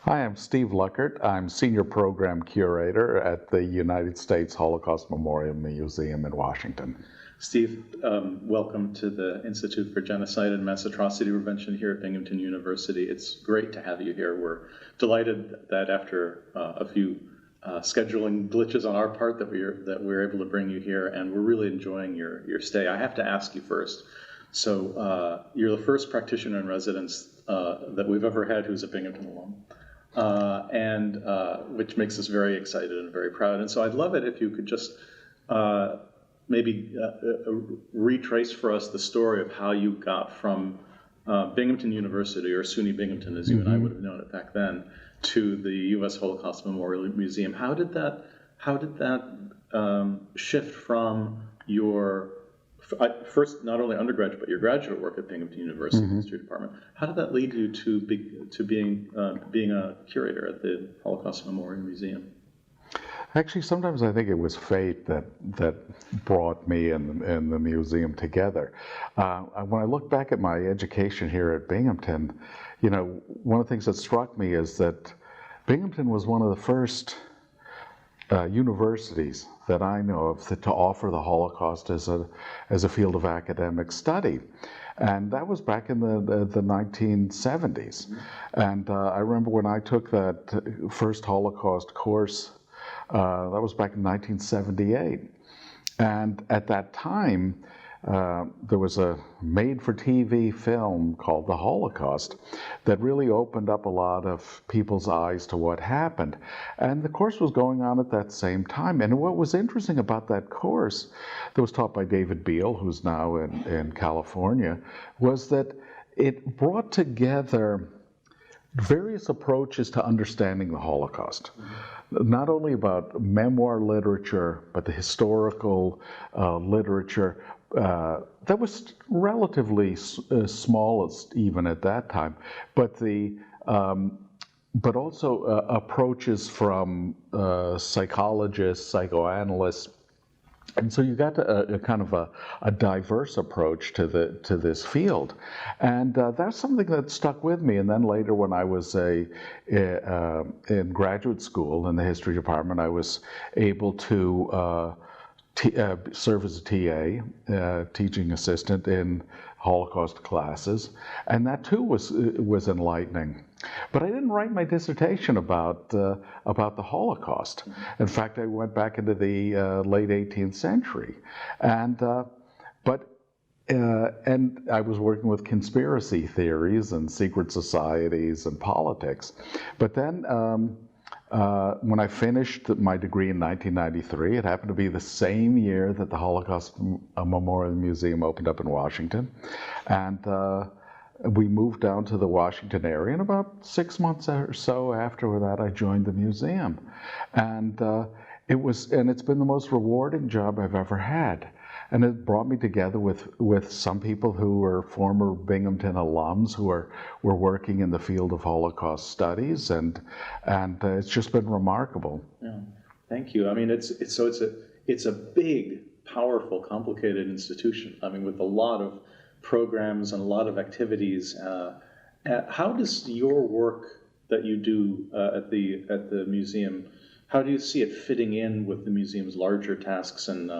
Hi, I'm Steve Luckert. I'm Senior Program Curator at the United States Holocaust Memorial Museum in Washington. Steve, welcome to the Institute for Genocide and Mass Atrocity Prevention here at Binghamton University. It's great to have you here. We're delighted that after a few scheduling glitches on our part that we're able to bring you here, and we're really enjoying your stay. I have to ask you first. So you're the first practitioner in residence that we've ever had who's a Binghamton alum. Which makes us very excited and very proud. And so I'd love it if you could just maybe retrace for us the story of how you got from Binghamton University, or SUNY Binghamton as you and I would have known it back then, to the U.S. Holocaust Memorial Museum. How did that shift from your first, not only undergraduate, but your graduate work at Binghamton University History Department? How did that lead you to being a curator at the Holocaust Memorial Museum? Actually, sometimes I think it was fate that brought me and the museum together. When I look back at my education here at Binghamton, you know, one of the things that struck me is that Binghamton was one of the first universities that I know of to offer the Holocaust as a field of academic study. And that was back in the 1970s. And I remember when I took that first Holocaust course, that was back in 1978. And at that time, there was a made-for-TV film called The Holocaust that really opened up a lot of people's eyes to what happened. And the course was going on at that same time. And what was interesting about that course, that was taught by David Beal, who's now in California, was that it brought together various approaches to understanding the Holocaust. Not only about memoir literature, but the historical literature that was relatively small even at that time, but also approaches from psychologists, psychoanalysts. And so you got a kind of a diverse approach to this field, and that's something that stuck with me. And then later, when I was in graduate school in the history department, I was able to serve as a TA, teaching assistant in Holocaust classes, and that too was enlightening. But I didn't write my dissertation about the Holocaust. In fact, I went back into the late 18th century, and I was working with conspiracy theories and secret societies and politics. But then, when I finished my degree in 1993, it happened to be the same year that the Holocaust Memorial Museum opened up in Washington, and we moved down to the Washington area, and about 6 months or so after that, I joined the museum. And it's been the most rewarding job I've ever had. And it brought me together with some people who were former Binghamton alums who were working in the field of Holocaust studies, and it's just been remarkable. Yeah, thank you. I mean, it's a big, powerful, complicated institution. I mean, with a lot of programs and a lot of activities. How does your work that you do at the museum, how do you see it fitting in with the museum's larger tasks? And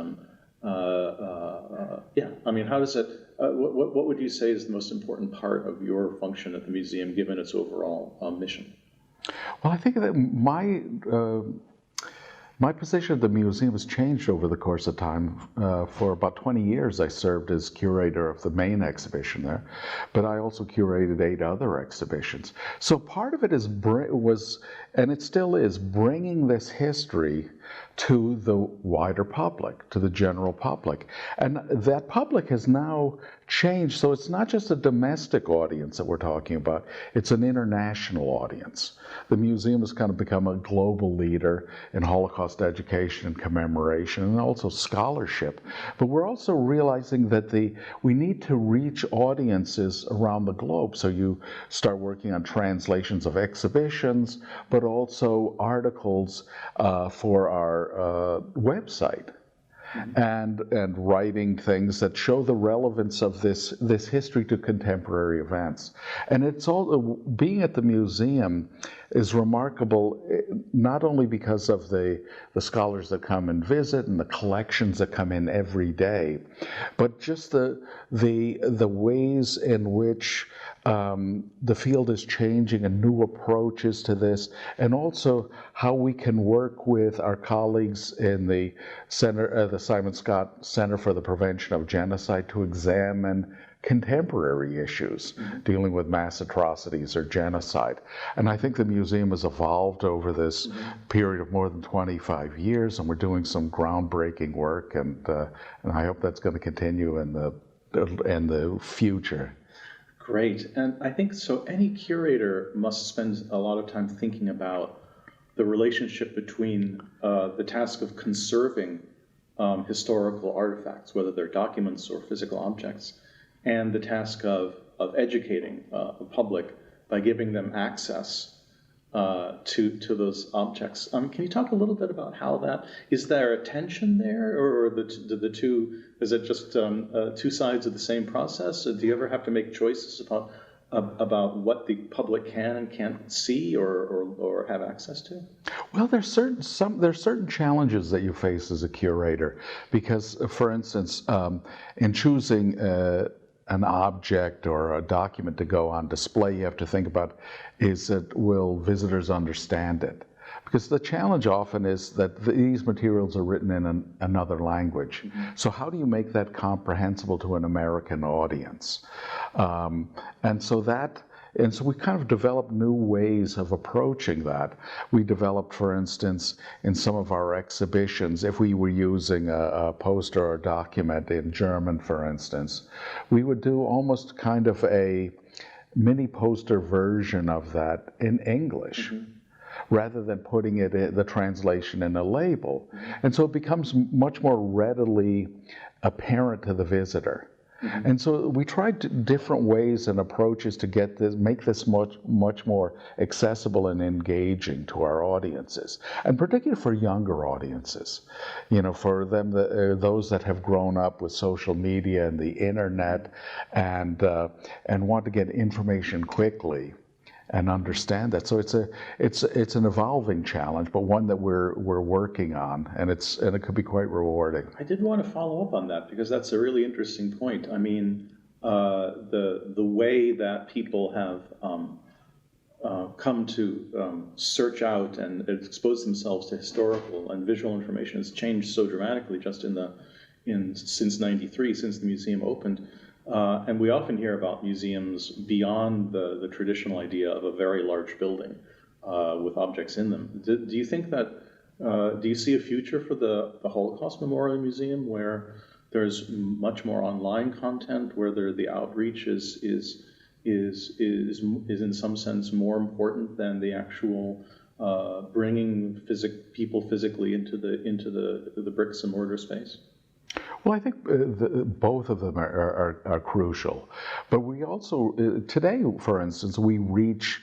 I mean, how does it? What would you say is the most important part of your function at the museum, given its overall mission? Well, I think that my position at the museum has changed over the course of time. For about 20 years, I served as curator of the main exhibition there, but I also curated 8 other exhibitions. So part of it was, and it still is, bringing this history to the wider public, to the general public. And that public has now changed, so it's not just a domestic audience that we're talking about, it's an international audience. The museum has kind of become a global leader in Holocaust education and commemoration, and also scholarship. But we're also realizing that we need to reach audiences around the globe. So you start working on translations of exhibitions, but also articles for our website. and writing things that show the relevance of this history to contemporary events. And it's all, being at the museum is remarkable, not only because of the scholars that come and visit and the collections that come in every day, but just the ways in which the field is changing and new approaches to this, and also how we can work with our colleagues in the center, the Simon Scott Center for the Prevention of Genocide, to examine contemporary issues dealing with mass atrocities or genocide. And I think the museum has evolved over this period of more than 25 years, and we're doing some groundbreaking work, and I hope that's going to continue in the future. Great. And I think so any curator must spend a lot of time thinking about the relationship between the task of conserving historical artifacts, whether they're documents or physical objects, and the task of educating the public by giving them access to those objects. Can you talk a little bit about how that, is there a tension there, or the two, is it just two sides of the same process? Or do you ever have to make choices about what the public can and can't see or have access to? Well, there's certain challenges that you face as a curator, because, for instance, in choosing an object or a document to go on display, you have to think about, will visitors understand it? Because the challenge often is that these materials are written in another language. So how do you make that comprehensible to an American audience? And so we kind of developed new ways of approaching that. We developed, for instance, in some of our exhibitions, if we were using a poster or a document in German, for instance, we would do almost kind of a mini poster version of that in English, rather than putting it in the translation in a label. And so it becomes much more readily apparent to the visitor. And so we tried different ways and approaches to make this much more accessible and engaging to our audiences, and particularly for younger audiences. For them, those that have grown up with social media and the internet, and want to get information quickly and understand that. So it's an evolving challenge, but one that we're working on, and it could be quite rewarding. I did want to follow up on that, because that's a really interesting point. I mean, the way that people have come to search out and expose themselves to historical and visual information has changed so dramatically just since '93, since the museum opened. And we often hear about museums beyond the traditional idea of a very large building with objects in them. Do you think that, do you see a future for the Holocaust Memorial Museum where there's much more online content, where the outreach is in some sense more important than the actual bringing people physically into the bricks and mortar space? Well, I think both of them are crucial. But we also, today, for instance, we reach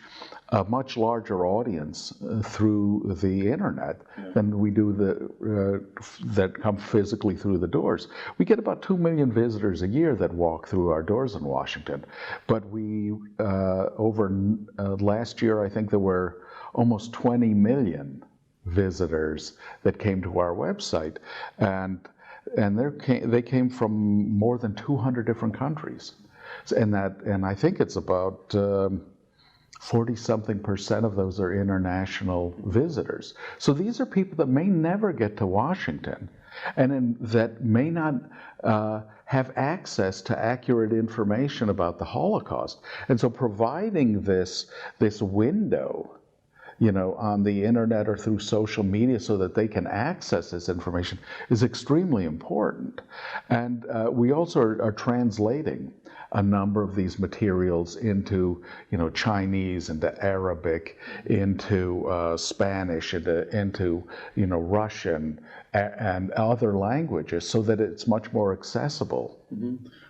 a much larger audience through the internet than we do that come physically through the doors. We get about 2 million visitors a year that walk through our doors in Washington. But last year, I think there were almost 20 million visitors that came to our website. And they came from more than 200 different countries, and I think it's about 40-something% of those are international visitors. So these are people that may never get to Washington, and that may not have access to accurate information about the Holocaust. And so providing this window, on the internet or through social media so that they can access this information is extremely important. And we also are translating a number of these materials into, Chinese, into Arabic, into Spanish, into Russian and other languages, so that it's much more accessible.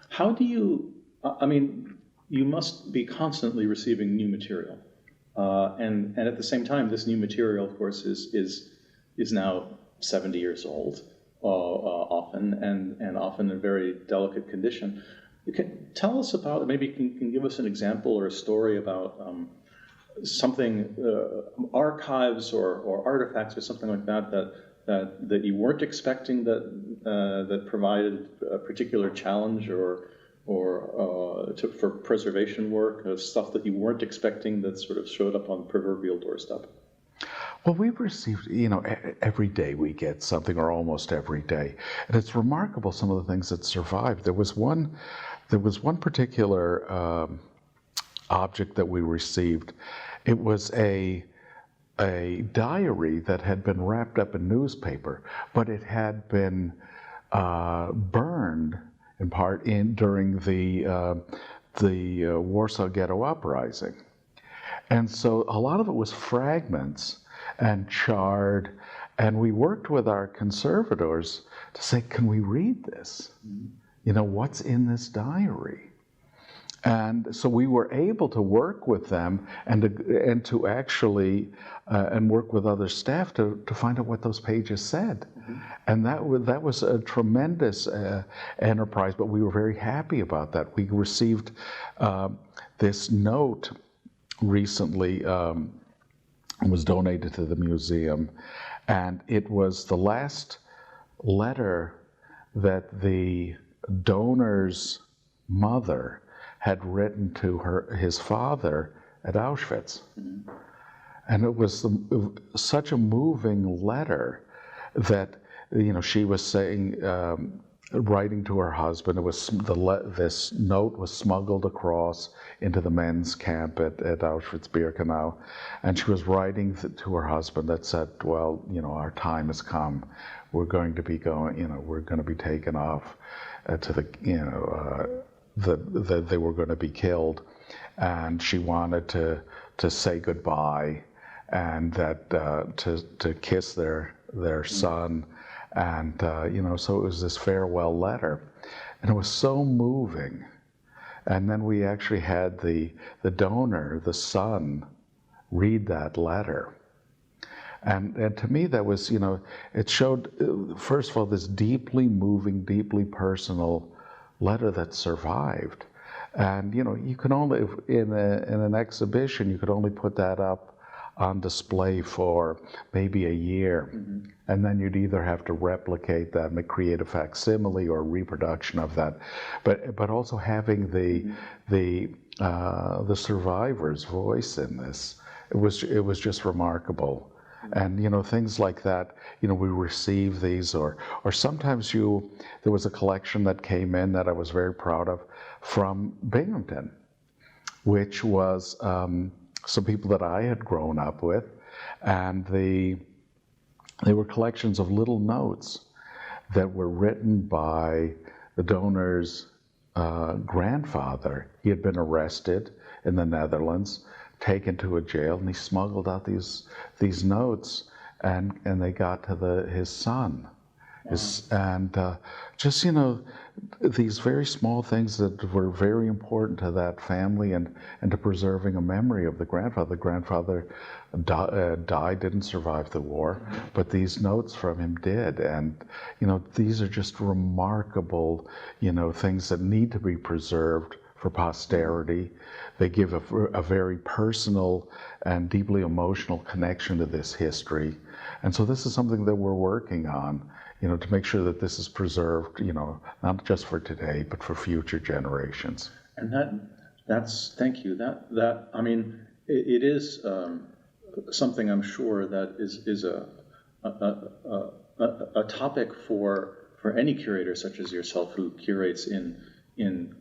How do you, you must be constantly receiving new material. And at the same time, this new material, of course, is now 70 years old. often, and often in very delicate condition. You can tell us about, maybe you can give us an example or a story about something, archives or artifacts or something like that you weren't expecting, that provided a particular challenge or for preservation work, stuff that you weren't expecting that sort of showed up on the proverbial doorstep. Well, we've received, every day we get something, or almost every day, and it's remarkable some of the things that survived. There was one particular object that we received. It was a diary that had been wrapped up in newspaper, but it had been burned in part during the Warsaw Ghetto Uprising, and so a lot of it was fragments and charred, and we worked with our conservators to say, can we read this? What's in this diary? And so we were able to work with them and to actually and work with other staff to find out what those pages said. And that was a tremendous enterprise, but we were very happy about that. We received this note recently, was donated to the museum, and it was the last letter that the donor's mother had written to his father at Auschwitz. And it was such a moving letter that, she was saying, writing to her husband. It was this note was smuggled across into the men's camp at Auschwitz-Birkenau, and she was writing to her husband that said, well, our time has come. We're going to be going, we're going to be taken off to the, that they were going to be killed, and she wanted to say goodbye, and that to kiss their son, and so it was this farewell letter, and it was so moving. And then we actually had the donor, the son, read that letter. And to me, that was, it showed, first of all, this deeply moving, deeply personal letter that survived. And, you can only, in an exhibition, you could only put that up on display for maybe a year. And then you'd either have to replicate that and create a facsimile or reproduction of that. But also having the survivor's voice in this, it was just remarkable. And things like that, we receive these, or sometimes there was a collection that came in that I was very proud of from Binghamton, which was some people that I had grown up with, and they were collections of little notes that were written by the donor's grandfather. He had been arrested in the Netherlands, taken to a jail, and he smuggled out these notes, and they got to his son. And just these very small things that were very important to that family and to preserving a memory of the grandfather. The grandfather died, didn't survive the war, but these notes from him did. And these are just remarkable things that need to be preserved for posterity. They give a very personal and deeply emotional connection to this history. And so this is something that we're working on, to make sure that this is preserved, not just for today, but for future generations. And that's thank you. That I mean, it is something, I'm sure, that is a topic for any curator such as yourself, who curates in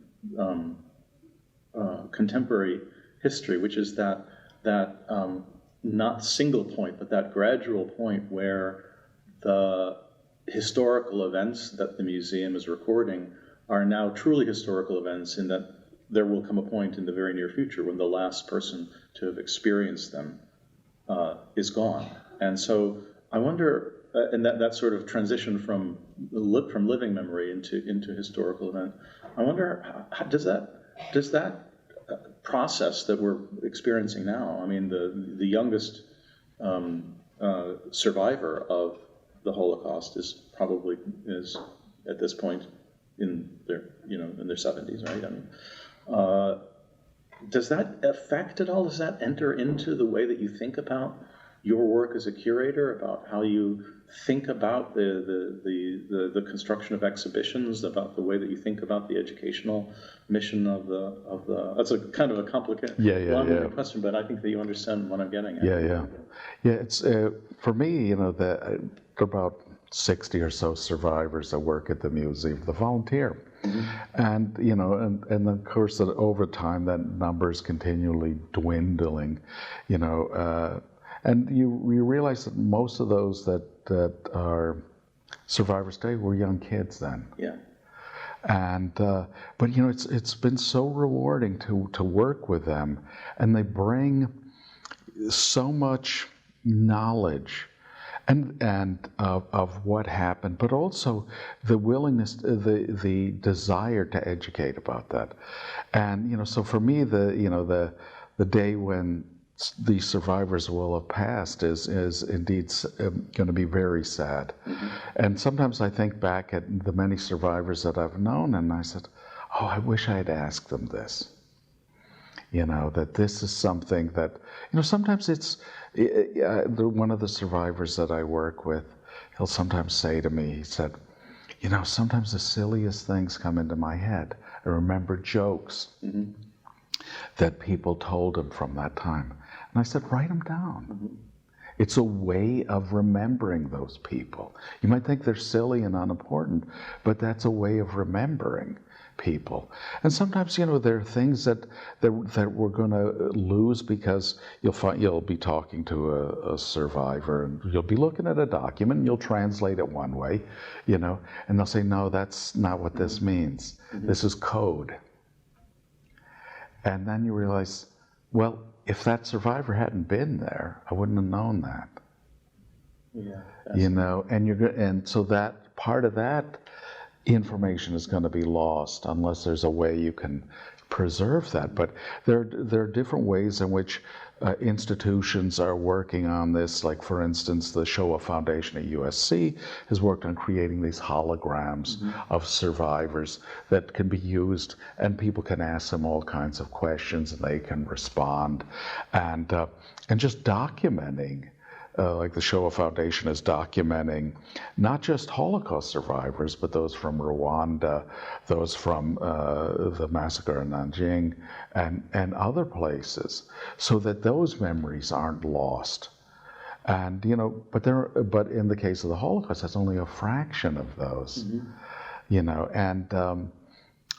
contemporary history, which is that not single point, but that gradual point where the historical events that the museum is recording are now truly historical events, in that there will come a point in the very near future when the last person to have experienced them is gone. And so I wonder, and that sort of transition from living memory into historical event, I wonder, does that process that we're experiencing now, I mean, the youngest survivor of the Holocaust is at this point in their, in their 70s, right? I mean, does that affect at all? Does that enter into the way that you think about your work as a curator, about how you think about the construction of exhibitions, about the way that you think about the educational mission of the that's a kind of a complicated, long-winded question, but I think that you understand what I'm getting at. Yeah. It's for me, there are about 60 or so survivors that work at the museum, the volunteer. And and of course that over time that number is continually dwindling, and you realize that most of those that are survivors today were young kids then. Yeah. And but it's been so rewarding to work with them, and they bring so much knowledge and of what happened, but also the willingness, the desire to educate about that. And so for me, the day when these survivors will have passed is indeed going to be very sad. And sometimes I think back at the many survivors that I've known, and I said, oh, I wish I had asked them this. That this is something that, sometimes it's, one of the survivors that I work with, he'll sometimes say to me, he said, sometimes the silliest things come into my head. I remember jokes that people told him from that time. And I said, write them down. It's a way of remembering those people. You might think they're silly and unimportant, but that's a way of remembering people. And sometimes, there are things that we're going to lose because you'll be talking to a survivor, and you'll be looking at a document, and you'll translate it one way, and they'll say, no, that's not what this means. This is code. And then you realize, well, if that survivor hadn't been there, I wouldn't have known that. Yeah. And so that part of that information is going to be lost unless there's a way you can preserve that. But there are different ways in which institutions are working on this. Like, for instance, the Shoah Foundation at USC has worked on creating these holograms of survivors that can be used, and people can ask them all kinds of questions and they can respond. And just documenting, like the Shoah Foundation is documenting not just Holocaust survivors, but those from Rwanda, those from the massacre in Nanjing, and other places, so that those memories aren't lost. And but in the case of the Holocaust, that's only a fraction of those.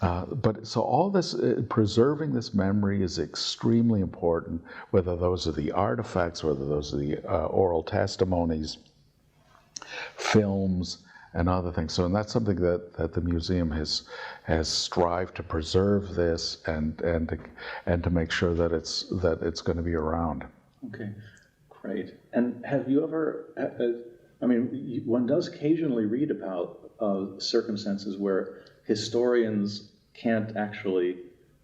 But so all this, preserving this memory is extremely important, whether those are the artifacts, whether those are the oral testimonies, films, and other things. So, and that's something that the museum has strived to preserve this and to make sure that it's going to be around. Okay, great. And have you ever? One does occasionally read about circumstances where historians can't actually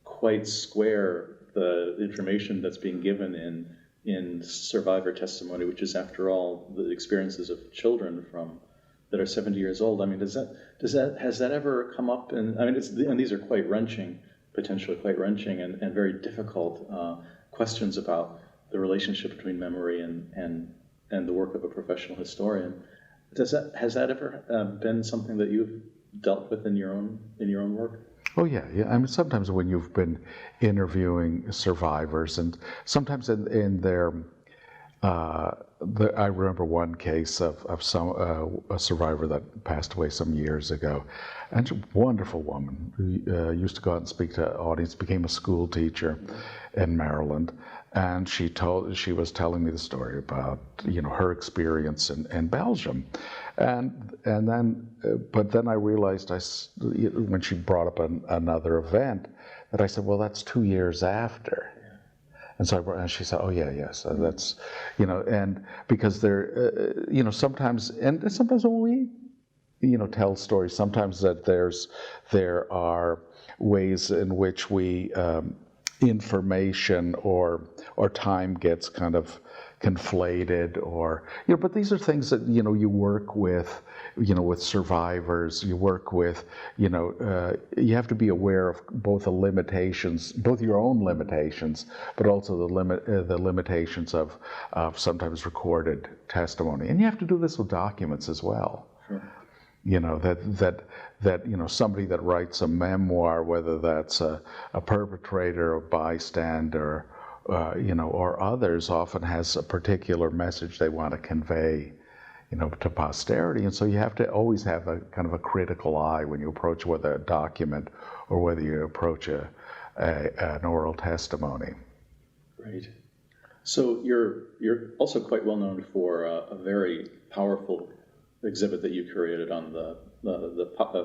quite square the information that's being given in survivor testimony, which is, after all, the experiences of children that are 70 years old. I mean, has that ever come up? And these are quite wrenching, potentially quite wrenching, and very difficult questions about the relationship between memory and the work of a professional historian. Has that ever been something that you've dealt with in your own work? Oh yeah. I mean, sometimes when you've been interviewing survivors, and sometimes in their, I remember one case of a survivor that passed away some years ago, and a wonderful woman who used to go out and speak to audience, became a school teacher in Maryland. And she was telling me the story about her experience in Belgium, and then but then I realized when she brought up another event that I said, well, that's 2 years after, and she said, oh yeah, yes, that's and because there sometimes when we tell stories, sometimes that there are ways in which we information or time gets kind of conflated, or but these are things that you work with, with survivors. You work with, you have to be aware of both the limitations, both your own limitations, but also the limitations of sometimes recorded testimony. And you have to do this with documents as well. Sure. That somebody that writes a memoir, whether that's a perpetrator, a bystander, or others, often has a particular message they want to convey, to posterity. And so you have to always have a kind of a critical eye when you approach whether a document or whether you approach an oral testimony. Great. So you're also quite well known for a very powerful exhibit that you curated on the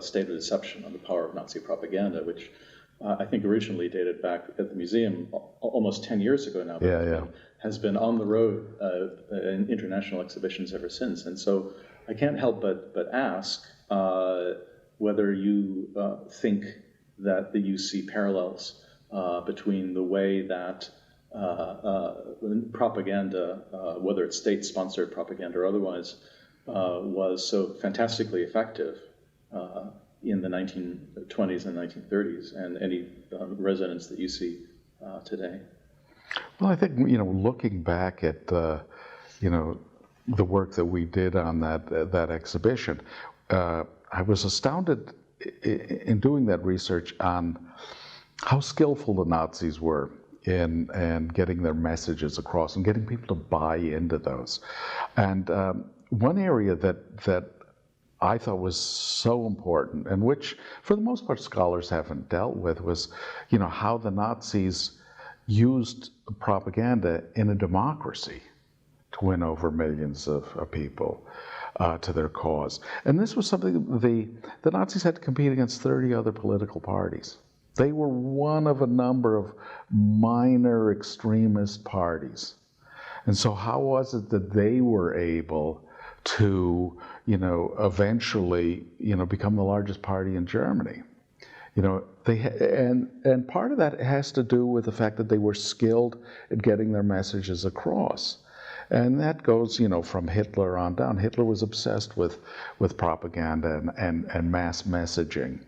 state of deception, on the power of Nazi propaganda, which I think originally dated back at the museum almost 10 years ago now, but has been on the road in international exhibitions ever since. And so I can't help but ask whether you think that you see parallels between the way that propaganda, whether it's state-sponsored propaganda or otherwise, was so fantastically effective in the 1920s and 1930s, and any resonance that you see today. Well, I think looking back at the work that we did on that exhibition, I was astounded in doing that research on how skillful the Nazis were in getting their messages across and getting people to buy into those. And one area that I thought was so important, and which for the most part scholars haven't dealt with, was how the Nazis used propaganda in a democracy to win over millions of people to their cause. And this was something the Nazis had to compete against 30 other political parties. They were one of a number of minor extremist parties. And so how was it that they were able to, eventually, become the largest party in Germany? And part of that has to do with the fact that they were skilled at getting their messages across. And that goes, from Hitler on down. Hitler was obsessed with propaganda and mass messaging,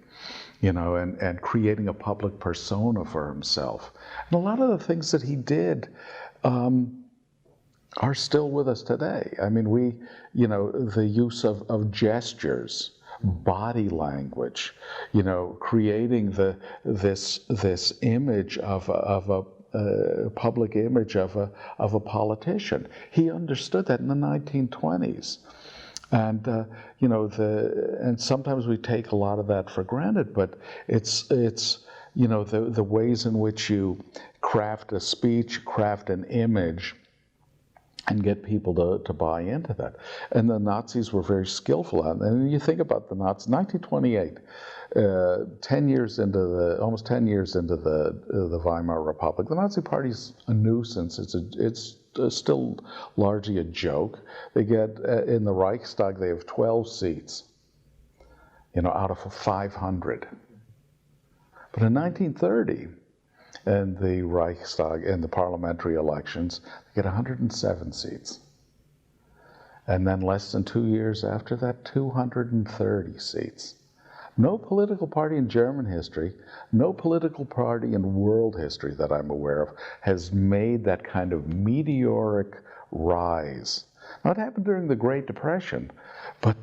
and creating a public persona for himself. And a lot of the things that he did are still with us today. I mean, the use of gestures, body language, creating this image of a public image of a politician. He understood that in the 1920s. And and sometimes we take a lot of that for granted, but it's the ways in which you craft a speech, craft an image, and get people to buy into that. And the Nazis were very skillful at it. And you think about the Nazis, 1928, almost 10 years into the Weimar Republic, the Nazi Party's a nuisance. It's still largely a joke. They get, in the Reichstag, they have 12 seats, out of 500. But in 1930, in the Reichstag, in the parliamentary elections, they get 107 seats. And then less than 2 years after that, 230 seats. No political party in German history, no political party in world history that I'm aware of, has made that kind of meteoric rise. Now, it happened during the Great Depression, but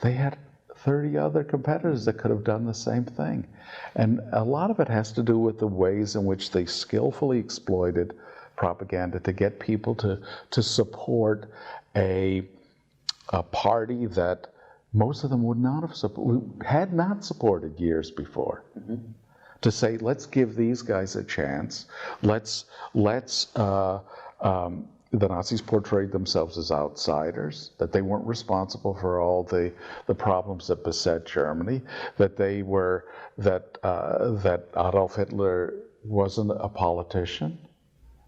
they had 30 other competitors that could have done the same thing. And a lot of it has to do with the ways in which they skillfully exploited propaganda to get people to support a party that most of them would not have had not supported years before. Mm-hmm. To say, let's give these guys a chance. The Nazis portrayed themselves as outsiders, that they weren't responsible for all the problems that beset Germany, that Adolf Hitler wasn't a politician.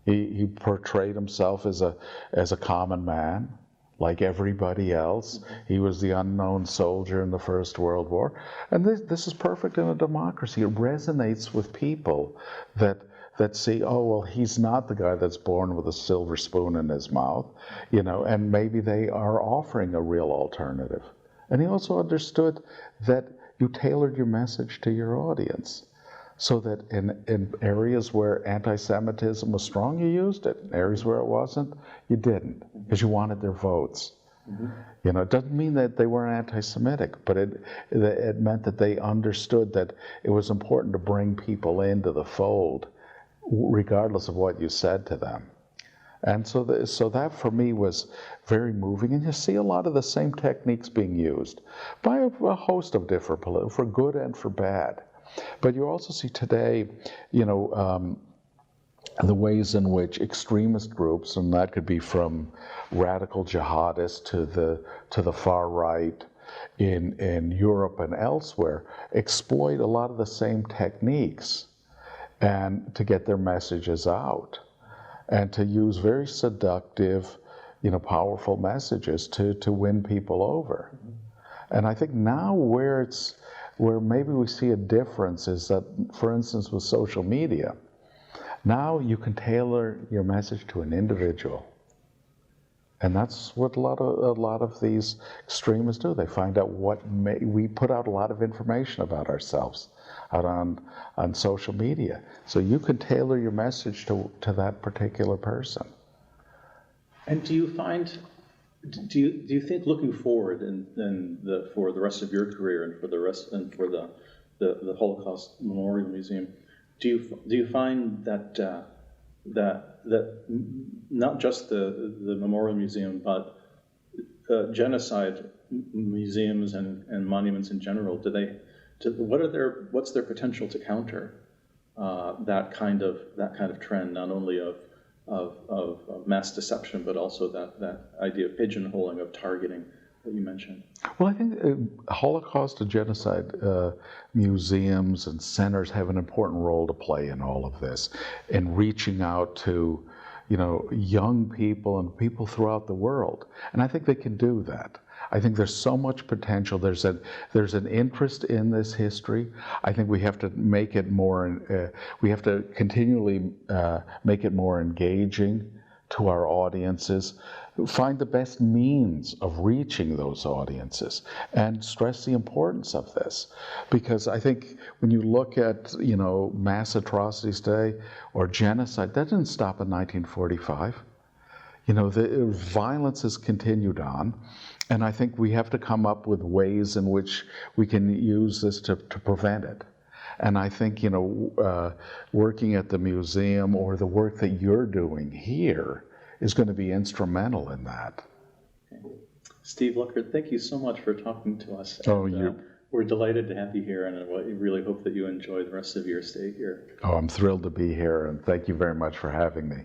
He portrayed himself as a common man, like everybody else. He was the unknown soldier in the First World War. And this is perfect in a democracy. It resonates with people that that see, oh, well, he's not the guy that's born with a silver spoon in his mouth, and maybe they are offering a real alternative. And he also understood that you tailored your message to your audience, so that in areas where anti-Semitism was strong, you used it. In areas where it wasn't, you didn't, because you wanted their votes. It doesn't mean that they weren't anti-Semitic, but it meant that they understood that it was important to bring people into the fold, regardless of what you said to them. And so that for me was very moving. And you see a lot of the same techniques being used by a host of different political, for good and for bad. But you also see today, the ways in which extremist groups, and that could be from radical jihadists to the far right in Europe and elsewhere, exploit a lot of the same techniques and to get their messages out, and to use very seductive, powerful messages to win people over. And I think now where maybe we see a difference is that, for instance, with social media, now you can tailor your message to an individual. And that's what a lot of these extremists do. They find out we put out a lot of information about ourselves out on social media. So you can tailor your message to that particular person. And do you think looking forward for the rest of your career and for the Holocaust Memorial Museum, do you find that not just the Memorial Museum, but genocide museums and monuments in general, what's their potential to counter that kind of trend, not only of mass deception, but also that idea of pigeonholing, of targeting that you mentioned? Well, I think Holocaust and genocide museums and centers have an important role to play in all of this, in reaching out to, young people and people throughout the world. And I think they can do that. I think there's so much potential. There's an interest in this history. I think we have to make it more. We have to continually make it more engaging to our audiences. Find the best means of reaching those audiences, and stress the importance of this. Because I think when you look at mass atrocities today or genocide, that didn't stop in 1945. The violence has continued on. And I think we have to come up with ways in which we can use this to prevent it. And I think, working at the museum or the work that you're doing here is going to be instrumental in that. Steve Luckert, thank you so much for talking to us. We're delighted to have you here, and we really hope that you enjoy the rest of your stay here. Oh, I'm thrilled to be here, and thank you very much for having me.